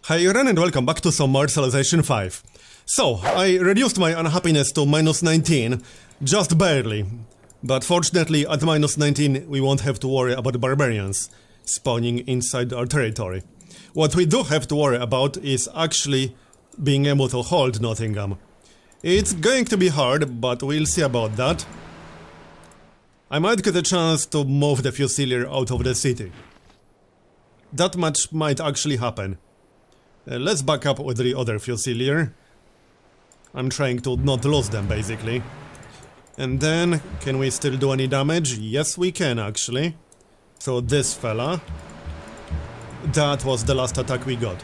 Hi everyone and welcome back to some more Civilization 5. So, I reduced my unhappiness to -19, just barely. But fortunately at -19 we won't have to worry about barbarians spawning inside our territory. What we do have to worry about is actually being able to hold Nottingham. It's going to be hard, but we'll see about that. I might get a chance to move the Fusilier out of the city. That much might actually happen. Let's back up with the other Fusilier. I'm trying to not lose them, basically. And then, can we still do any damage? Yes, we can, actually. So this fella. That was the last attack we got.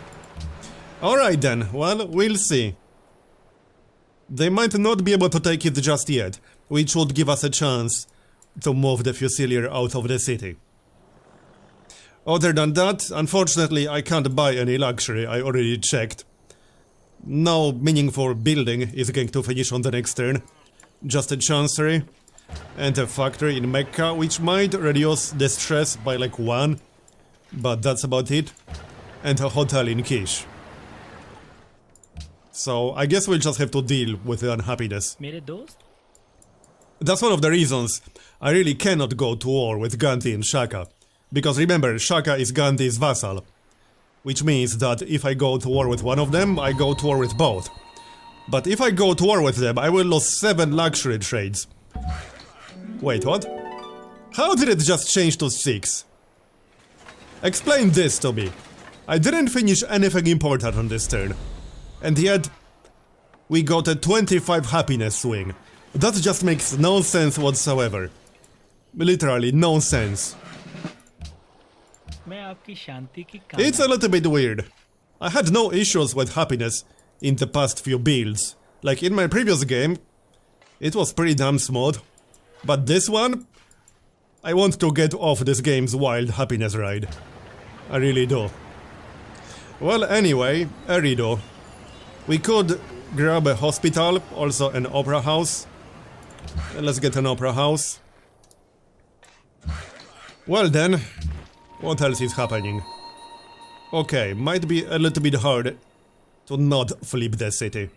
Alright then, well, we'll see. They might not be able to take it just yet, which would give us a chance to move the Fusilier out of the city. Other than that, unfortunately, I can't buy any luxury, I already checked. No meaningful building is going to finish on the next turn. Just a chancery and a factory in Mecca, which might reduce the stress by like 1, but that's about it. And a hotel in Kish. So, I guess we'll just have to deal with the unhappiness. That's one of the reasons I really cannot go to war with Gandhi and Shaka. Because remember, Shaka is Gandhi's vassal. Which means that if I go to war with one of them, I go to war with both. But if I go to war with them, I will lose 7 luxury trades. Wait, what? How did it just change to 6? Explain this to me. I didn't finish anything important on this turn. And yet, we got a 25 happiness swing. That just makes no sense whatsoever. Literally, no sense. It's a little bit weird. I had no issues with happiness in the past few builds. Like in my previous game, it was pretty damn smooth. But this one, I want to get off this game's wild happiness ride. I really do. Well, anyway, Erido. We could grab a hospital, also an opera house. Let's get an opera house. Well then, what else is happening? Okay, might be a little bit hard to not flip the city.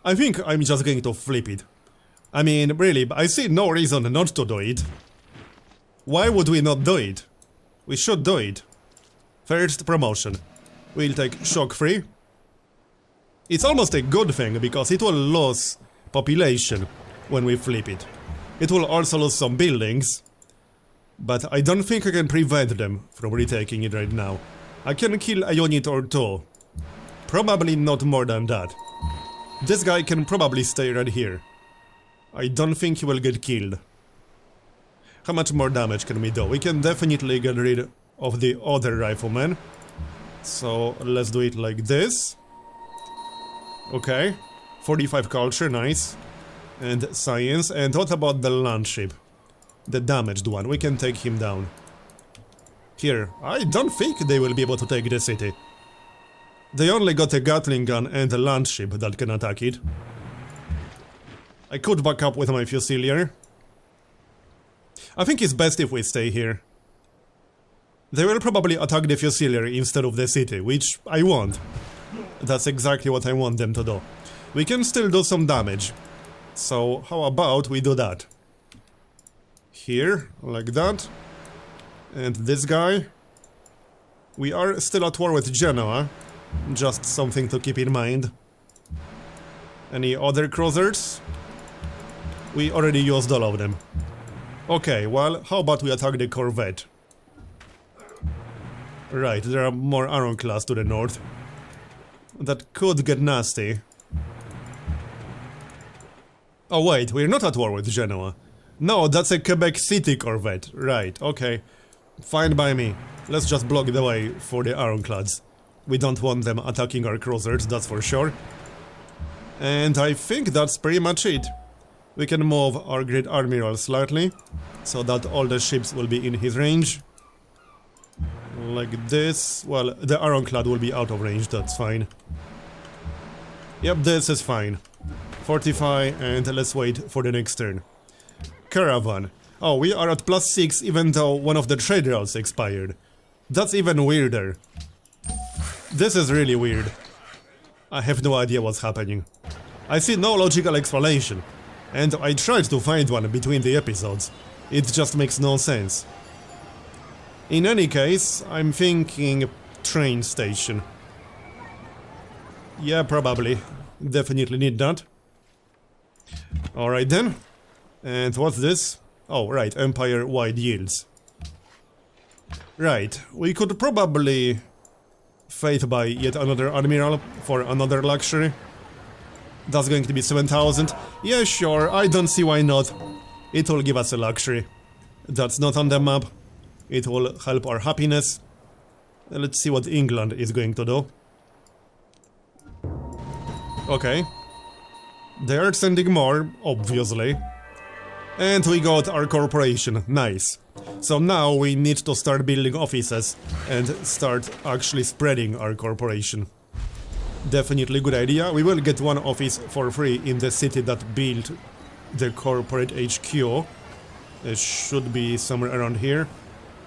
I think I'm just going to flip it. I mean, really, I see no reason not to do it. Why would we not do it? We should do it. First promotion. We'll take shock free. It's almost a good thing because it will lose population when we flip it. It will also lose some buildings. But I don't think I can prevent them from retaking it right now. I can kill a unit or 2. Probably not more than that. This guy can probably stay right here. I don't think he will get killed. How much more damage can we do? We can definitely get rid of the other rifleman. So let's do it like this. Okay. 45 culture, nice. And science. And what about the land ship? The damaged one, we can take him down. Here, I don't think they will be able to take the city. They only got a Gatling gun and a land ship that can attack it. I could back up with my Fusilier. I think it's best if we stay here. They will probably attack the Fusilier instead of the city, which I want. That's exactly what I want them to do. We can still do some damage. So, how about we do that? Here, like that. And this guy. We are still at war with Genoa. Just something to keep in mind. Any other cruisers? We already used all of them. Okay, well, how about we attack the corvette? Right, there are more ironclads to the north. That could get nasty. Oh wait, we're not at war with Genoa. No, that's a Quebec City corvette. Right, okay. Fine by me. Let's just block the way for the ironclads. We don't want them attacking our cruisers, that's for sure. And I think that's pretty much it. We can move our Great Admiral slightly, so that all the ships will be in his range. Like this. Well, the ironclad will be out of range, that's fine. Yep, this is fine. Fortify, and let's wait for the next turn. Caravan. Oh, we are at +6 even though one of the trade routes expired. That's even weirder. This is really weird. I have no idea what's happening. I see no logical explanation, and I tried to find one between the episodes. It just makes no sense. In any case, I'm thinking train station. Yeah, probably. Definitely need that. Alright then. And what's this? Oh, right, Empire-wide yields. Right, we could probably fate buy yet another admiral for another luxury. That's going to be 7,000. Yeah, sure, I don't see why not. It will give us a luxury. That's not on the map. It will help our happiness. Let's see what England is going to do. Okay. They are sending more, obviously. And we got our corporation, nice. So now we need to start building offices and start actually spreading our corporation. Definitely good idea. We will get one office for free in the city that built the corporate HQ. It should be somewhere around here.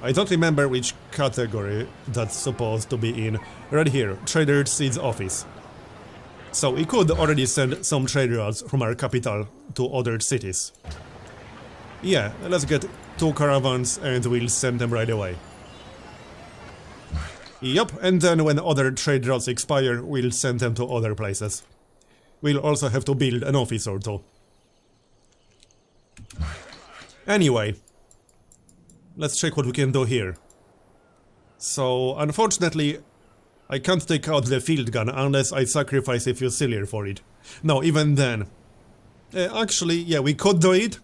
I don't remember which category that's supposed to be in. Right here, Trader Seed's office. So we could already send some trade routes from our capital to other cities. Yeah, let's get 2 caravans and we'll send them right away. Yup, and then when other trade routes expire, we'll send them to other places. We'll also have to build an office or two. Anyway, let's check what we can do here. So, unfortunately, I can't take out the field gun unless I sacrifice a Fusilier for it. No, even then. Actually, yeah, we could do it,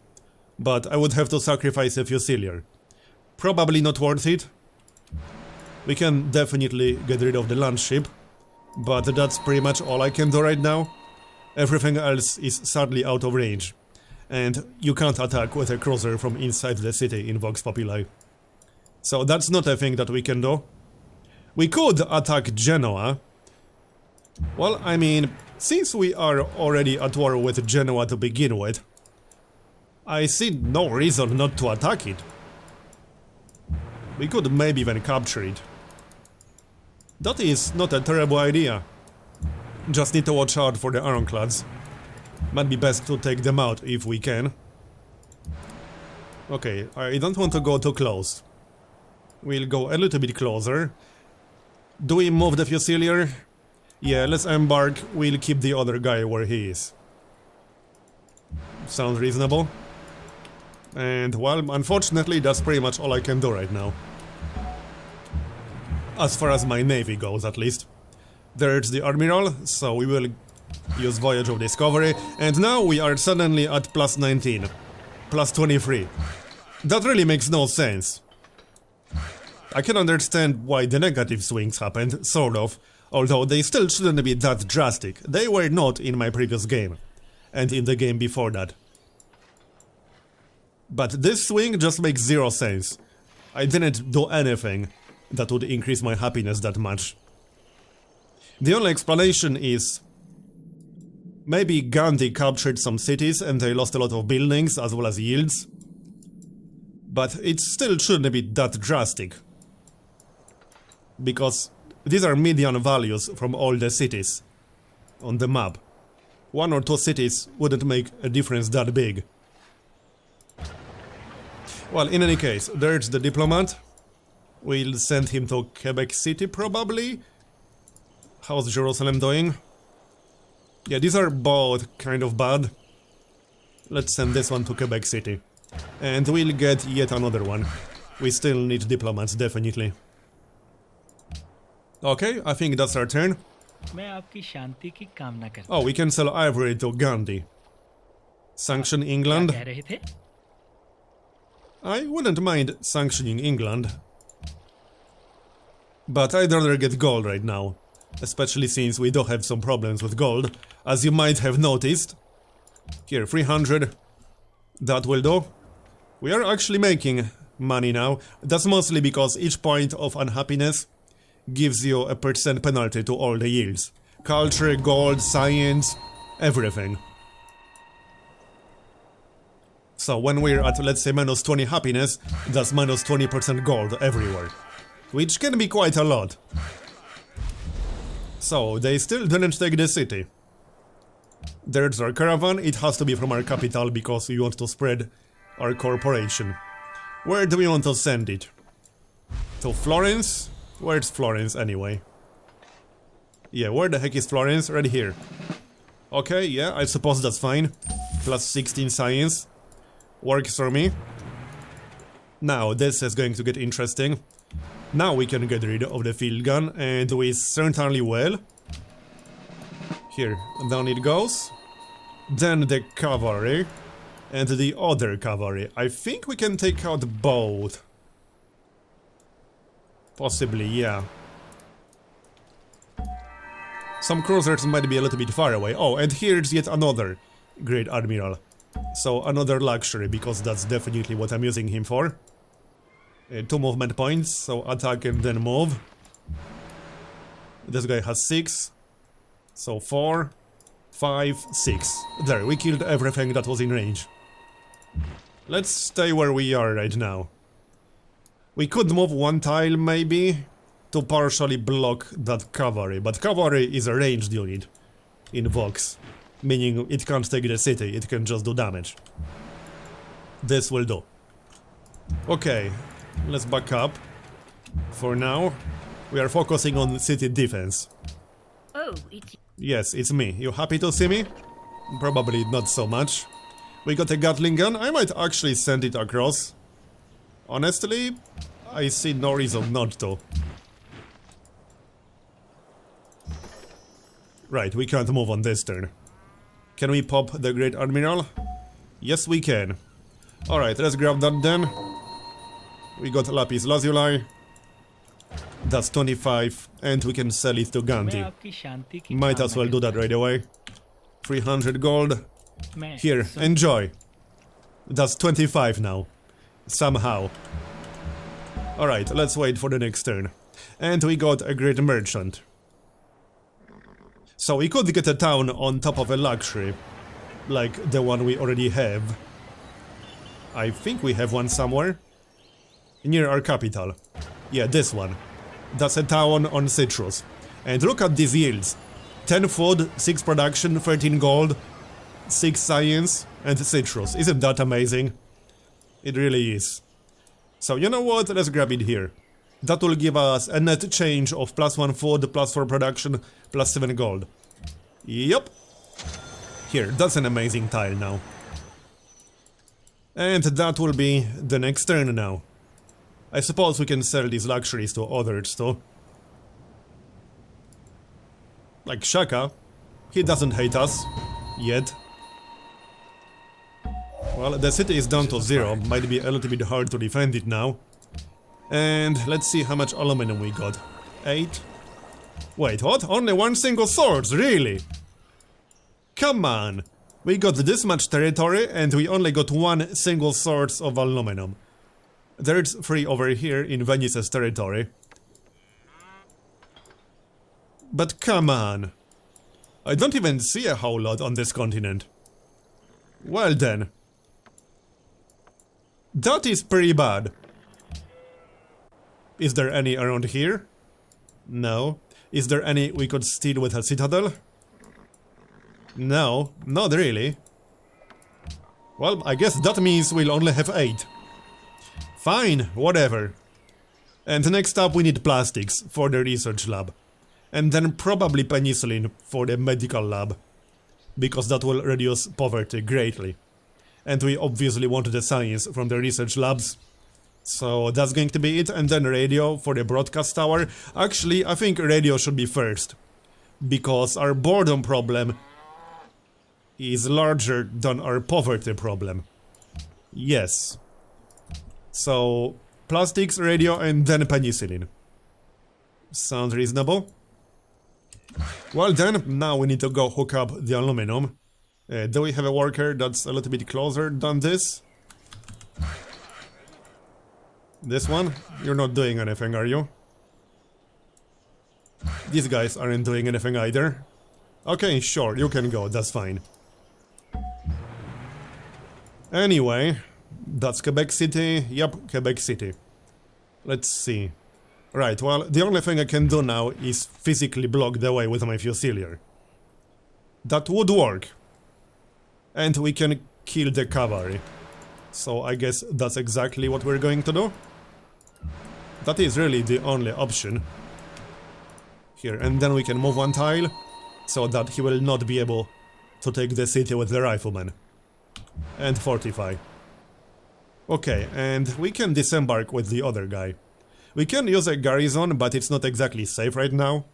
but I would have to sacrifice a Fusilier. Probably not worth it. We can definitely get rid of the land ship, but that's pretty much all I can do right now. Everything else is sadly out of range, and you can't attack with a cruiser from inside the city in Vox Populi. So that's not a thing that we can do. We could attack Genoa. Well, I mean, since we are already at war with Genoa to begin with, I see no reason not to attack it. We could maybe even capture it. That is not a terrible idea. Just need to watch out for the ironclads. Might be best to take them out if we can. Okay, I don't want to go too close. We'll go a little bit closer. Do we move the Fusilier? Yeah, let's embark. We'll keep the other guy where he is. Sounds reasonable. And, well, unfortunately, that's pretty much all I can do right now. As far as my navy goes, at least. There's the Admiral, so we will use Voyage of Discovery. And now we are suddenly at plus 19. Plus 23. That really makes no sense. I can understand why the negative swings happened, sort of, although they still shouldn't be that drastic. They were not in my previous game, and in the game before that. But this swing just makes zero sense. I didn't do anything that would increase my happiness that much. The only explanation is maybe Gandhi captured some cities and they lost a lot of buildings as well as yields. But it still shouldn't be that drastic. Because these are median values from all the cities on the map. 1 or 2 cities wouldn't make a difference that big. Well, in any case, there's the diplomat. We'll send him to Quebec City, probably. How's Jerusalem doing? Yeah, these are both kind of bad. Let's send this one to Quebec City. And we'll get yet another one. We still need diplomats, definitely. Okay, I think that's our turn. Oh, we can sell ivory to Gandhi. Sanction England. I wouldn't mind sanctioning England. But I'd rather get gold right now. Especially since we do have some problems with gold. As you might have noticed. Here, 300. That will do. We are actually making money now. That's mostly because each point of unhappiness gives you a % penalty to all the yields. Culture, gold, science, everything. So when we're at, let's say, minus 20 happiness, that's minus 20% gold everywhere. Which can be quite a lot. So, they still didn't take the city. There's our caravan, it has to be from our capital because we want to spread our corporation. Where do we want to send it? To Florence? Where's Florence anyway? Yeah, where the heck is Florence? Right here. Okay, yeah, I suppose that's fine. Plus 16 science. Works for me. Now, this is going to get interesting. Now we can get rid of the field gun, and we certainly will. Here, down it goes. Then the cavalry. And the other cavalry. I think we can take out both. Possibly, yeah. Some cruisers might be a little bit far away. Oh, and here's yet another Great Admiral. So, another luxury, because that's definitely what I'm using him for. 2 movement points, so attack and then move. This guy has 6. So 4, 5, 6. There, we killed everything that was in range. Let's stay where we are right now. We could move 1 tile maybe to partially block that cavalry, but cavalry is a ranged unit in Vox, meaning it can't take the city, it can just do damage. This will do. Okay, let's back up. For now, we are focusing on city defense. Oh, it's... Yes, it's me. You happy to see me? Probably not so much. We got a Gatling gun. I might actually send it across. Honestly, I see no reason not to. Right, we can't move on this turn. Can we pop the Great Admiral? Yes, we can. Alright, let's grab that then. We got Lapis Lazuli. That's 25, and we can sell it to Gandhi. Might as well do that right away. 300 gold. Here, enjoy. That's 25 now. Somehow. Alright, let's wait for the next turn. And we got a great merchant. So we could get a town on top of a luxury. Like the one we already have. I think we have one somewhere. Near our capital. Yeah, this one. That's a town on citrus. And look at these yields. 10 food, 6 production, 13 gold, 6 science, and citrus. Isn't that amazing? It really is. So you know what? Let's grab it here. That will give us a net change of +1 food, +4 production, +7 gold. Yup. Here, that's an amazing tile now. And that will be the next turn now. I suppose we can sell these luxuries to others too. Like Shaka. He doesn't hate us. Yet. Well, the city is down to 0. Might be a little bit hard to defend it now. And let's see how much aluminum we got. 8. Wait, what? Only 1 single sword? Really? Come on! We got this much territory and we only got 1 single source of aluminum. There's 3 over here in Venice's territory. But come on! I don't even see a whole lot on this continent. Well then. That is pretty bad. Is there any around here? No. Is there any we could steal with a citadel? No, not really. Well, I guess that means we'll only have 8. Fine, whatever. And next up we need plastics for the research lab. And then probably penicillin for the medical lab. Because that will reduce poverty greatly. And we obviously want the science from the research labs. So that's going to be it, and then radio for the broadcast tower. Actually, I think radio should be first. Because our boredom problem is larger than our poverty problem. Yes. So, plastics, radio, and then penicillin. Sounds reasonable? Well then, now we need to go hook up the aluminum. Do we have a worker that's a little bit closer than this? This one? You're not doing anything, are you? These guys aren't doing anything either. Okay, sure, you can go, that's fine. Anyway, that's Quebec City. Yep, Quebec City. Let's see. Right, well, the only thing I can do now is physically block the way with my Fusilier. That would work. And we can kill the cavalry. So I guess that's exactly what we're going to do. That is really the only option. Here, and then we can move one tile, so that he will not be able to take the city with the riflemen. And fortify. Okay, and we can disembark with the other guy. We can use a garrison, but it's not exactly safe right now.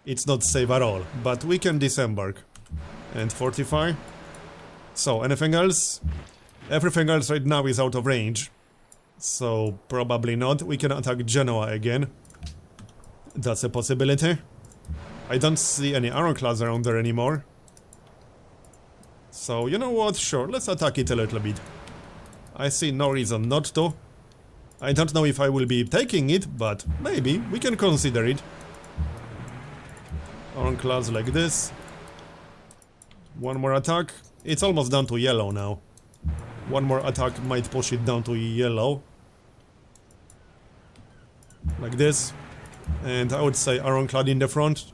It's not safe at all, but we can disembark. And fortify. So, anything else? Everything else right now is out of range. So, probably not. We can attack Genoa again. That's a possibility. I don't see any ironclads around there anymore. So, you know what? Sure, let's attack it a little bit. I see no reason not to. I don't know if I will be taking it, but maybe we can consider it. Ironclads like this. One more attack. It's almost down to yellow now. One more attack might push it down to yellow. Like this. And I would say ironclad in the front.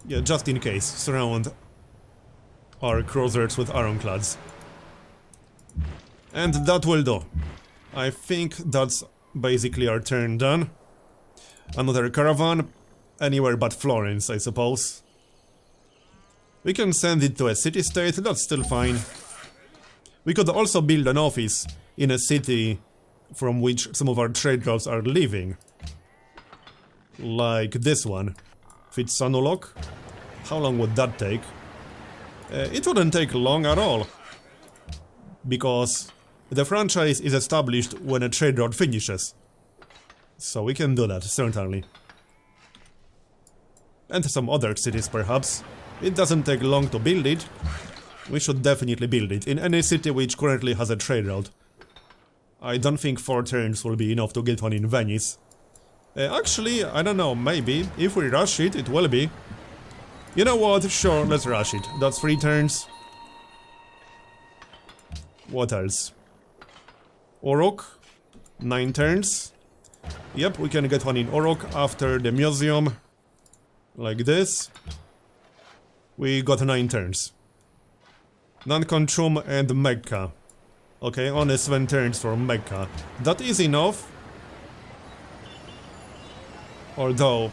Yeah, just in case. Surround our cruisers with ironclads. And that will do. I think that's basically our turn done. Another caravan. Anywhere but Florence, I suppose. We can send it to a city-state, that's still fine. We could also build an office in a city from which some of our trade routes are leaving. Like this one. Fitsanulok. How long would that take? It wouldn't take long at all. Because the franchise is established when a trade route finishes. So we can do that, certainly. And some other cities, perhaps. It doesn't take long to build it. We should definitely build it in any city which currently has a trade route. I don't think 4 turns will be enough to get one in Venice. Actually, I don't know, maybe. If we rush it, it will be. You know what? Sure, let's rush it. That's 3 turns. What else? Orok. 9 turns. Yep, we can get one in Orok after the museum. Like this. We got 9 turns. Nankonchum and Mecca. Okay, only 7 turns for Mecca. That is enough. Although,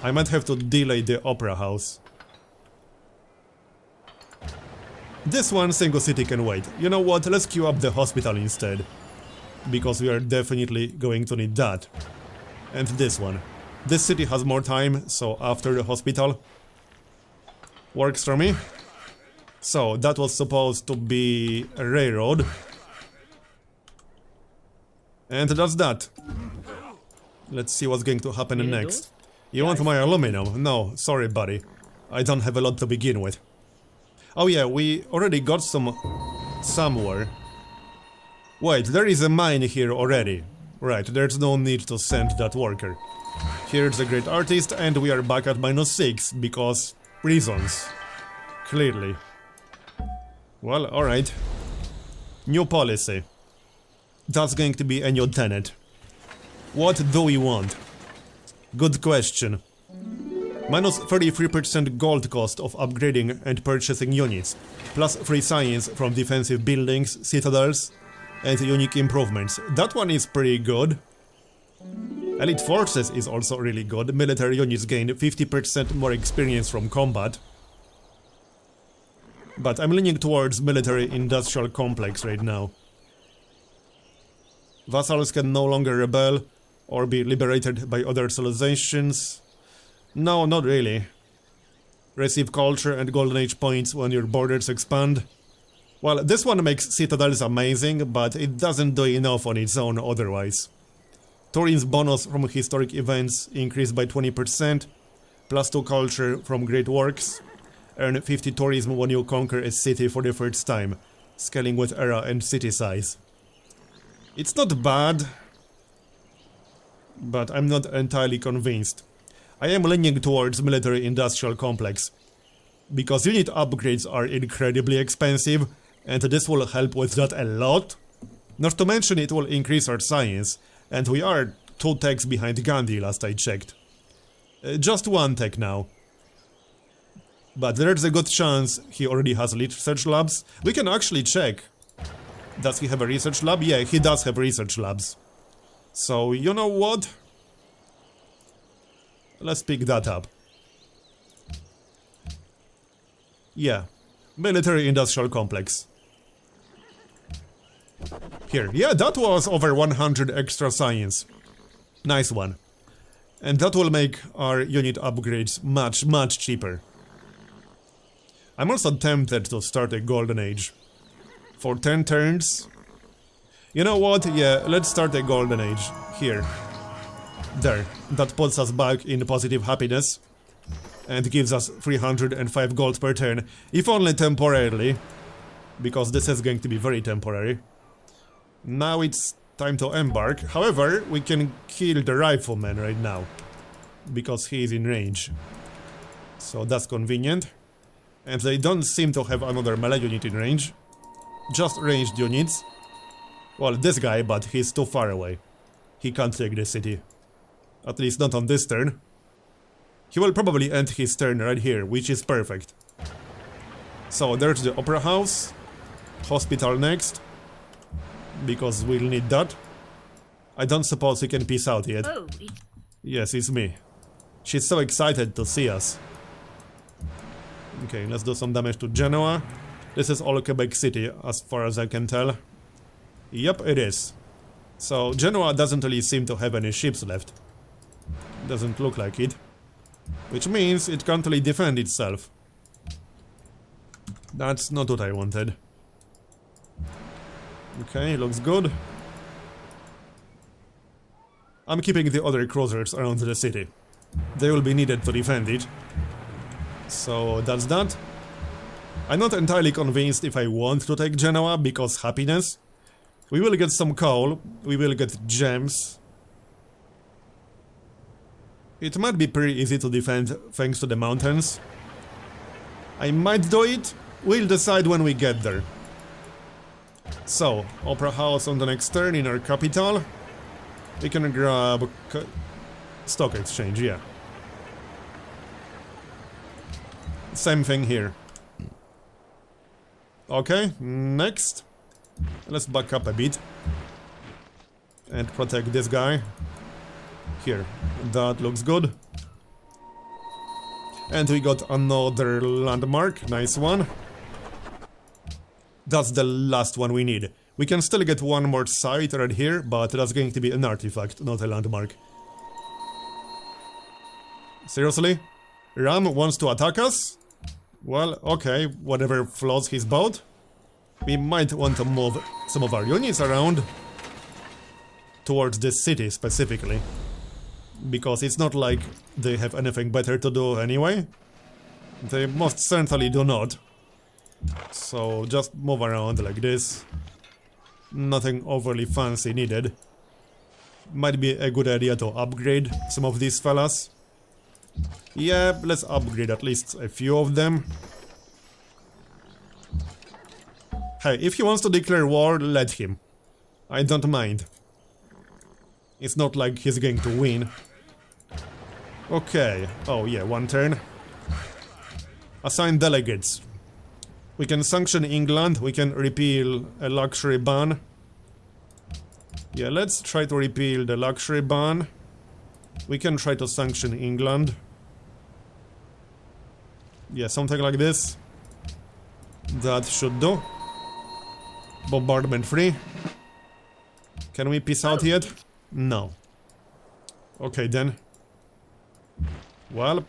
I might have to delay the Opera House. This one single city can wait. You know what, let's queue up the hospital instead. Because we are definitely going to need that. And this one. This city has more time, so after the hospital. Works for me. So, that was supposed to be a railroad. And that's that. Let's see what's going to happen next. You want my aluminum? No, sorry buddy. I don't have a lot to begin with. Oh yeah, we already got some somewhere. Wait, there is a mine here already. Right, there's no need to send that worker. Here's the great artist, and we are back at -6 because reasons. Clearly. Well, alright. New policy. That's going to be a new tenet. What do we want? Good question. Minus 33% gold cost of upgrading and purchasing units, plus free science from defensive buildings, citadels, and unique improvements. That one is pretty good. Elite Forces is also really good. Military units gain 50% more experience from combat. But I'm leaning towards military-industrial complex right now. Vassals can no longer rebel or be liberated by other civilizations. No, not really. Receive culture and golden age points when your borders expand. Well, this one makes citadels amazing, but it doesn't do enough on its own otherwise. Tourism's bonus from historic events increased by 20%, plus 2 culture from great works. Earn 50 tourism when you conquer a city for the first time, scaling with era and city size. It's not bad, but I'm not entirely convinced. I am leaning towards military-industrial complex, because unit upgrades are incredibly expensive, and this will help with that a lot. Not to mention it will increase our science, and we are 2 techs behind Gandhi last I checked. Just 1 tech now. But there's a good chance he already has research labs. We can actually check. Does he have a research lab? Yeah, he does have research labs. So, you know what? Let's pick that up. Yeah. Military industrial complex. Here. Yeah, that was over 100 extra science. Nice one. And that will make our unit upgrades much cheaper. I'm also tempted to start a golden age. For 10 turns. You know what? Yeah, let's start a golden age. Here. There. That puts us back in positive happiness. And gives us 305 gold per turn. If only temporarily. Because this is going to be very temporary. Now it's time to embark. However, we can kill the rifleman right now. Because he is in range. So that's convenient. And they don't seem to have another melee unit in range. Just ranged units. Well, this guy, but he's too far away. He can't take the city. At least not on this turn. He will probably end his turn right here, which is perfect. So there's the opera house. Hospital next. Because we'll need that. I don't suppose he can peace out yet. Oh. Yes, it's me. She's so excited to see us. Okay, let's do some damage to Genoa. This is all Quebec City, as far as I can tell. Yep, it is. So, Genoa doesn't really seem to have any ships left. Doesn't look like it. Which means it can't really defend itself. That's not what I wanted. Okay, looks good. I'm keeping the other cruisers around the city. They will be needed to defend it. So that's that. I'm not entirely convinced if I want to take Genoa because happiness. We will get some coal, we will get gems. It might be pretty easy to defend thanks to the mountains. I might do it, we'll decide when we get there. So, Opera House on the next turn in our capital. We can grab stock exchange, yeah. Same thing here. Okay, next. Let's back up a bit. And protect this guy. Here, that looks good. And we got another landmark, nice one. That's the last one we need. We can still get one more site right here, but that's going to be an artifact, not a landmark. Seriously? Ram wants to attack us? Well, okay, whatever floats his boat. We might want to move some of our units around towards this city specifically. Because it's not like they have anything better to do anyway. They most certainly do not. So just move around like this. Nothing overly fancy needed. Might be a good idea to upgrade some of these fellas. Yeah, let's upgrade at least a few of them. Hey, if he wants to declare war, let him. I don't mind. It's not like he's going to win. Okay. Oh yeah, one turn. Assign delegates. We can sanction England, we can repeal a luxury ban. Yeah, let's try to repeal the luxury ban. We can try to sanction England. Yeah, something like this. That should do. Bombardment free. Can we peace out yet? No. Okay then. Well,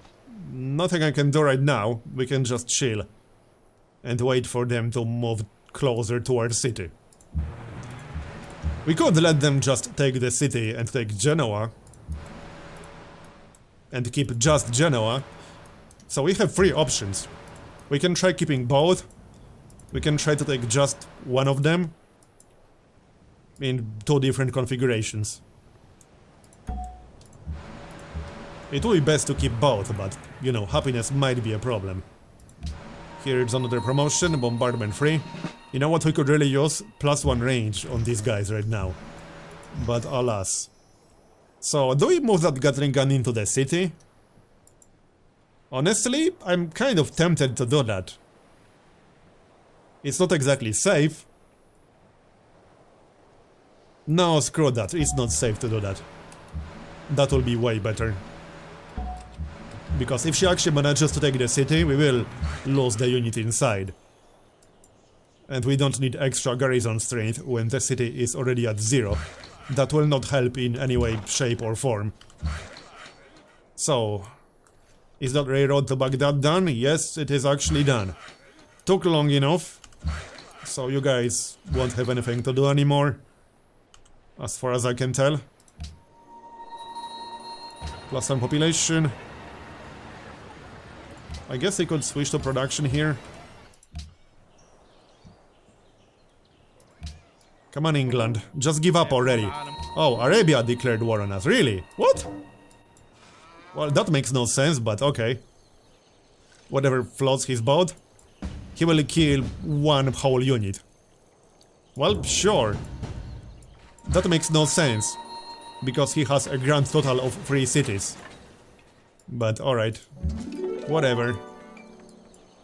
nothing I can do right now. We can just chill. And wait for them to move closer to our city. We could let them just take the city and take Genoa. And keep just Genoa. So we have 3 options. We can try keeping both. We can try to take just one of them. In 2 different configurations. It would be best to keep both, but, you know, happiness might be a problem. Here's another promotion, bombardment free. You know what we could really use? +1 range on these guys right now. But alas. So, do we move that Gatling gun into the city? Honestly, I'm kind of tempted to do that. It's not exactly safe. No, screw that. It's not safe to do that. That will be way better. Because if she actually manages to take the city, we will lose the unit inside. And we don't need extra garrison strength when the city is already at 0. That will not help in any way, shape or form. So, is that railroad to Baghdad done? Yes, it is actually done. Took long enough, so you guys won't have anything to do anymore, as far as I can tell. Plus some population. I guess they could switch to production here. Come on, England. Just give up already. Oh, Arabia declared war on us. Really? What? Well, that makes no sense, but okay. Whatever floats his boat, he will kill one whole unit. Well, sure. That makes no sense, because he has a grand total of 3 cities. But alright. Whatever.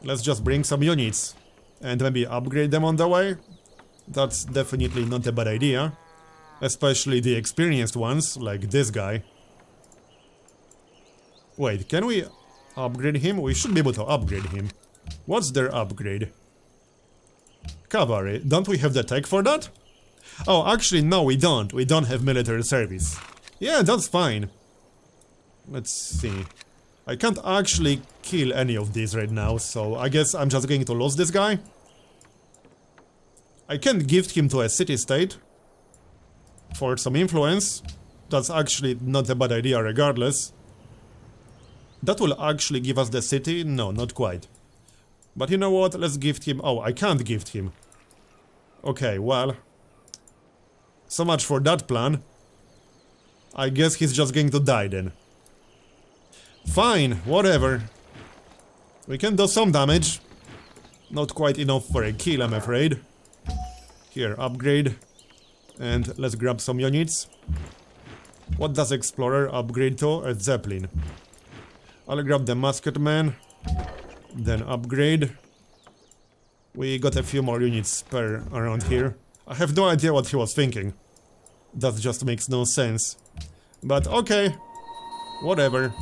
Let's just bring some units, and maybe upgrade them on the way. That's definitely not a bad idea. Especially the experienced ones, like this guy. Wait, can we upgrade him? We should be able to upgrade him. What's their upgrade? Cavalry. Don't we have the tech for that? Oh, actually, no, we don't. We don't have military service. Yeah, that's fine. Let's see. I can't actually kill any of these right now, so I guess I'm just going to lose this guy. I can gift him to a city-state for some influence. That's actually not a bad idea regardless. That will actually give us the city? No, not quite. But you know what? Let's gift him... Oh, I can't gift him. Okay, well... So much for that plan. I guess he's just going to die then. Fine, whatever. We can do some damage. Not quite enough for a kill, I'm afraid. Here, upgrade. And let's grab some units. What does Explorer upgrade to? A Zeppelin. I'll grab the Musketman. Then upgrade. We got a few more units spare around here. I have no idea what he was thinking. That just makes no sense. But okay. Whatever.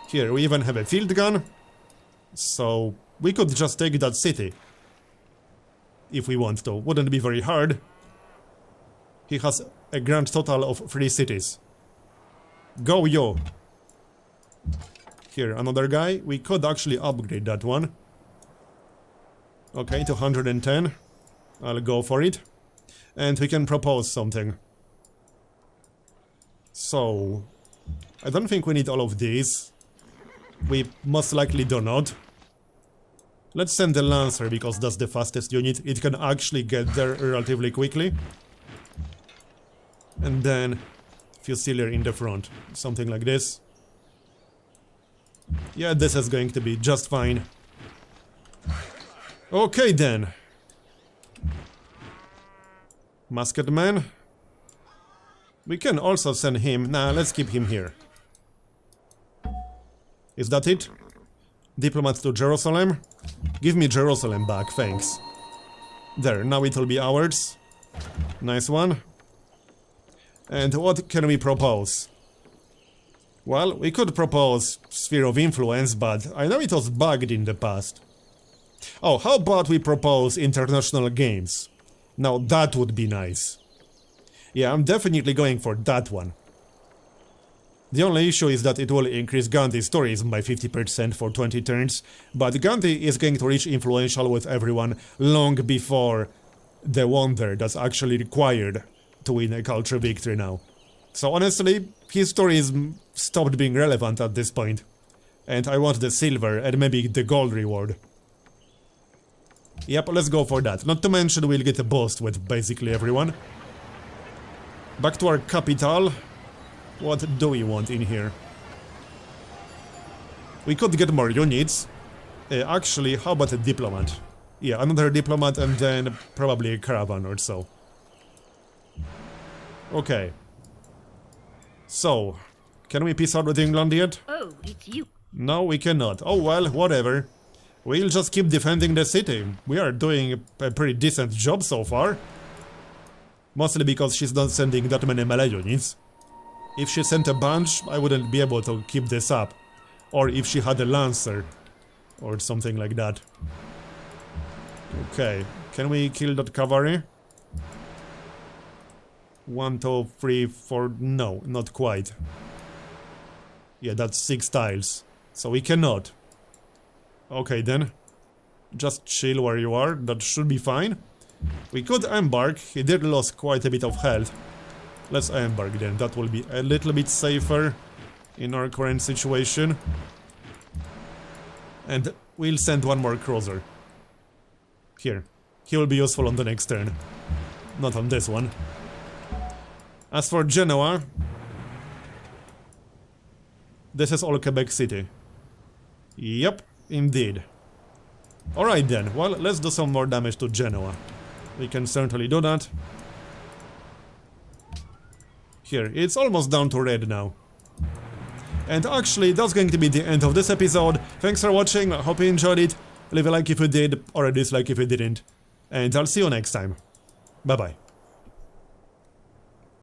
Here, we even have a field gun. So, we could just take that city. If we want to. Wouldn't be very hard. He has a grand total of 3 cities. Go, yo! Here, another guy. We could actually upgrade that one. Okay, to 110. I'll go for it. And we can propose something. So... I don't think we need all of these. We most likely do not. Let's send the Lancer, because that's the fastest unit. It can actually get there relatively quickly. And then Fusilier in the front. Something like this. Yeah, this is going to be just fine. Okay then. Musketman. We can also send him. Nah, let's keep him here. Is that it? Diplomat to Jerusalem? Give me Jerusalem back, thanks. There, now it will be ours. Nice one. And what can we propose? Well, we could propose Sphere of Influence, but I know it was bugged in the past. Oh, how about we propose International Games? Now that would be nice. Yeah, I'm definitely going for that one. The only issue is that it will increase Gandhi's tourism by 50% for 20 turns, but Gandhi is going to reach influential with everyone long before the wonder that's actually required to win a culture victory now. So honestly, his tourism stopped being relevant at this point. And I want the silver and maybe the gold reward. Yep, let's go for that. Not to mention we'll get a boost with basically everyone. Back to our capital. What do we want in here? We could get more units. Actually, how about a diplomat? Yeah, another diplomat and then probably a caravan or so. Okay. So, can we peace out with England yet? Oh, it's you. No, we cannot. Oh well, whatever. We'll just keep defending the city. We are doing a pretty decent job so far. Mostly because she's not sending that many melee units. If she sent a bunch, I wouldn't be able to keep this up. Or if she had a lancer. Or something like that. Okay, can we kill that cavalry? 1, 2, 3, 4... no, not quite. Yeah, that's 6 tiles. So we cannot. Okay then. Just chill where you are, that should be fine. We could embark, he did lose quite a bit of health. Let's embark then, that will be a little bit safer in our current situation. And we'll send one more cruiser. Here. He will be useful on the next turn. Not on this one. As for Genoa... this is all Quebec City. Yep, indeed. Alright then, well, let's do some more damage to Genoa. We can certainly do that. Here, it's almost down to red now. And actually, that's going to be the end of this episode. Thanks for watching, I hope you enjoyed it. Leave a like if you did, or a dislike if you didn't. And I'll see you next time. Bye bye.